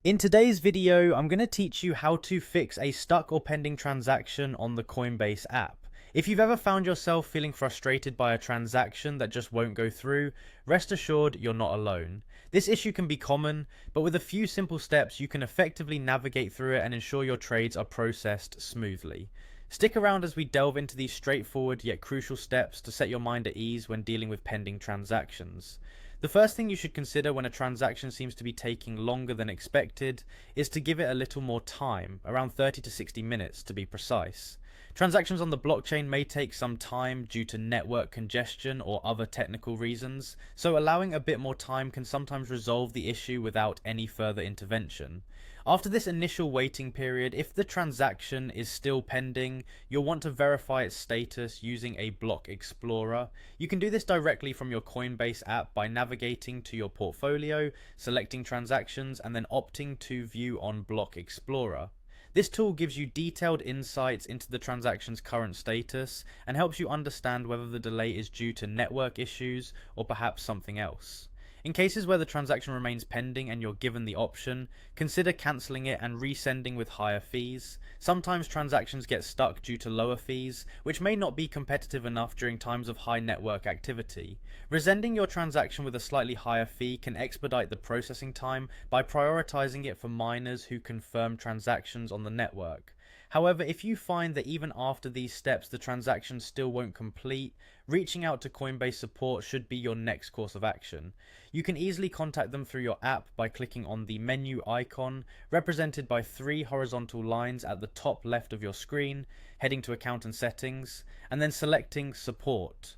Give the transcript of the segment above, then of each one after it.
In today's video, I'm going to teach you how to fix a stuck or pending transaction on the Coinbase app. If you've ever found yourself feeling frustrated by a transaction that just won't go through, rest assured you're not alone. This issue can be common, but with a few simple steps you can effectively navigate through it and ensure your trades are processed smoothly. Stick around as we delve into these straightforward yet crucial steps to set your mind at ease when dealing with pending transactions. The first thing you should consider when a transaction seems to be taking longer than expected is to give it a little more time, around 30 to 60 minutes to be precise. Transactions on the blockchain may take some time due to network congestion or other technical reasons, so allowing a bit more time can sometimes resolve the issue without any further intervention. After this initial waiting period, if the transaction is still pending, you'll want to verify its status using a block explorer. You can do this directly from your Coinbase app by navigating to your portfolio, selecting transactions, and then opting to view on block explorer. This tool gives you detailed insights into the transaction's current status and helps you understand whether the delay is due to network issues or perhaps something else. In cases where the transaction remains pending and you're given the option, consider cancelling it and resending with higher fees. Sometimes transactions get stuck due to lower fees, which may not be competitive enough during times of high network activity. Resending your transaction with a slightly higher fee can expedite the processing time by prioritizing it for miners who confirm transactions on the network. However, if you find that even after these steps the transaction still won't complete, reaching out to Coinbase support should be your next course of action. You can easily contact them through your app by clicking on the menu icon, represented by three horizontal lines at the top left of your screen, heading to Account and Settings, and then selecting Support.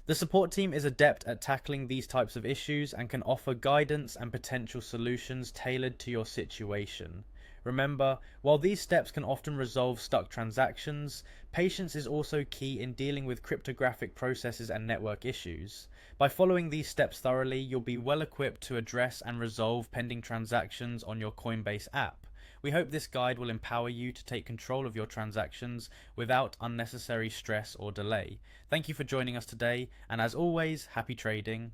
The support team is adept at tackling these types of issues and can offer guidance and potential solutions tailored to your situation. Remember, while these steps can often resolve stuck transactions, patience is also key in dealing with cryptographic processes and network issues. By following these steps thoroughly, you'll be well equipped to address and resolve pending transactions on your Coinbase app. We hope this guide will empower you to take control of your transactions without unnecessary stress or delay. Thank you for joining us today, and as always, happy trading.